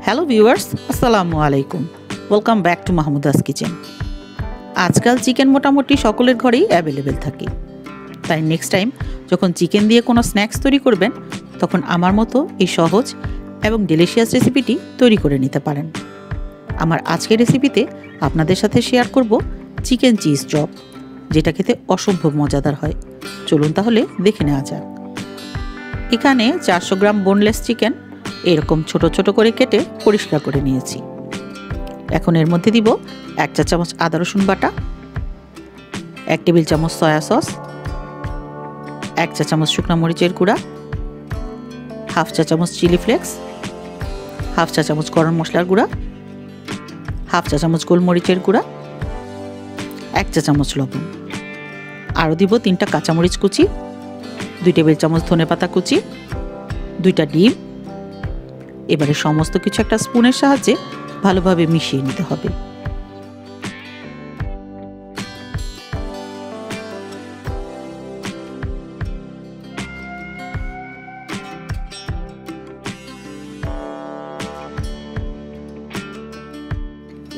Hello viewers, আসসালামু আলাইকুম। Welcome back to Mahmuda's kitchen. আজকাল চিকেন মোটামুটি সকলের ঘরেই অ্যাভেলেবেল থাকে, তাই নেক্সট টাইম যখন চিকেন দিয়ে কোনো স্ন্যাক্স তৈরি করবেন তখন আমার মতো এই সহজ এবং ডেলিশিয়াস রেসিপিটি তৈরি করে নিতে পারেন। আমার আজকের রেসিপিতে আপনাদের সাথে শেয়ার করব চিকেন চিজ চপ, যেটা খেতে অসম্ভব মজাদার হয়। চলুন তাহলে দেখে নেওয়া যাক। এখানে 400 গ্রাম বোনলেস চিকেন এরকম ছোট ছোট করে কেটে পরিষ্কার করে নিয়েছি। এখন এর মধ্যে দিব 1 চা চামচ আদা রসুন বাটা, 1 টেবিল চামচ সয়া সস, 1 চা চামচ শুকনো মরিচের গুঁড়া, হাফ চা চামচ চিলি ফ্লেক্স, হাফ চা চামচ গরম মশলার গুঁড়া, হাফ চা চামচ গোলমরিচের গুঁড়া, 1 চা চামচ লবণ। আরও দিব 3টা কাঁচামরিচ কুচি, 2 টেবিল চামচ ধনেপাতা কুচি, 2টা ডিম। এবারে সমস্ত কিছু একটা স্পুনের সাহায্যে ভালোভাবে মিশিয়ে নিতে হবে।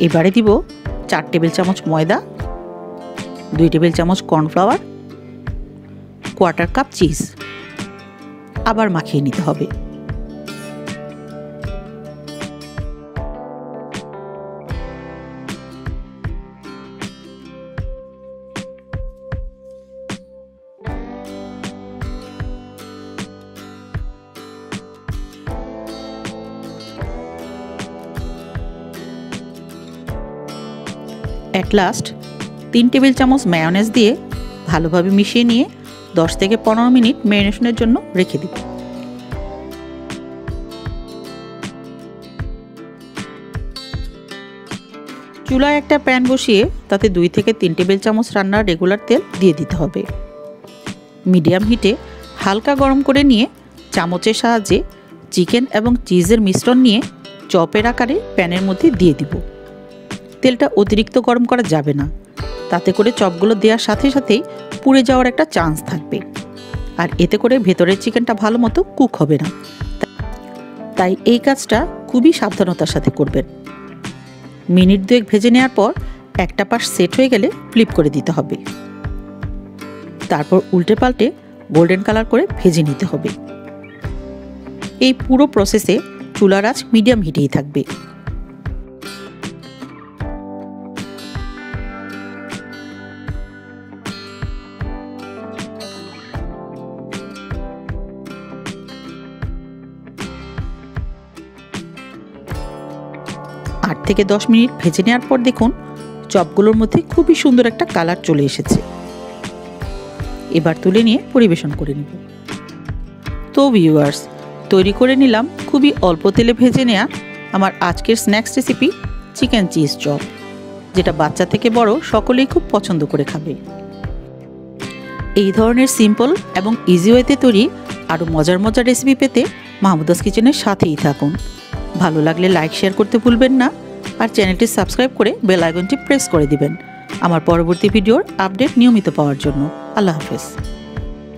এবারে দিব 4 টেবিল চামচ ময়দা, 2 টেবিল চামচ কর্নফ্লাওয়ার, 1/4 কাপ চিজ। আবার মাখিয়ে নিতে হবে। এট লাস্ট 3 টেবিল চামচ মায়োনেজ দিয়ে ভালোভাবে মিশিয়ে নিয়ে 10 থেকে 15 মিনিট ম্যারিনেশনের জন্য রেখে দিব। চুলায় একটা প্যান বসিয়ে তাতে 2 থেকে 3 টেবিল চামচ রান্নার রেগুলার তেল দিয়ে দিতে হবে। মিডিয়াম হিটে হালকা গরম করে নিয়ে চামচের সাহায্যে চিকেন এবং চিজের মিশ্রণ নিয়ে চপের আকারে প্যানের মধ্যে দিয়ে দিব। তেলটা অতিরিক্ত গরম করা যাবে না, তাতে করে চপগুলো দেওয়ার সাথে সাথেই পুড়ে যাওয়ার একটা চান্স থাকবে, আর এতে করে ভেতরের চিকেনটা ভালো মতো কুক হবে না। তাই এই কাজটা খুবই সাবধানতার সাথে করবেন। মিনিট 2 ভেজে নেওয়ার পর একটা পাশ সেট হয়ে গেলে ফ্লিপ করে দিতে হবে। তারপর উল্টে পাল্টে গোল্ডেন কালার করে ভেজে নিতে হবে। এই পুরো প্রসেসে চুলার আঁচ মিডিয়াম হিটেই থাকবে। আট থেকে 10 মিনিট ভেজে নেওয়ার পর দেখুন চপগুলোর মধ্যে খুবই সুন্দর একটা কালার চলে এসেছে। এবার তুলে নিয়ে পরিবেশন করে নিব। তো ভিউয়ার্স, তৈরি করে নিলাম খুবই অল্প তেলে ভেজে নেওয়া আমার আজকের snacks recipe chicken cheese chop, যেটা বাচ্চা থেকে বড় সকলেই খুব পছন্দ করে খাবে। এই ধরনের সিম্পল এবং ইজি ওয়েতে তৈরি আরও মজার মজার রেসিপি পেতে মাহমুদাস কিচেনের সাথেই থাকুন। ভালো লাগলে লাইক শেয়ার করতে ভুলবেন না, আর চ্যানেলটি সাবস্ক্রাইব করে বেল আইকনটি প্রেস করে দিবেন আমার পরবর্তী ভিডিওর আপডেট নিয়মিত পাওয়ার জন্য। আল্লাহ হাফেজ।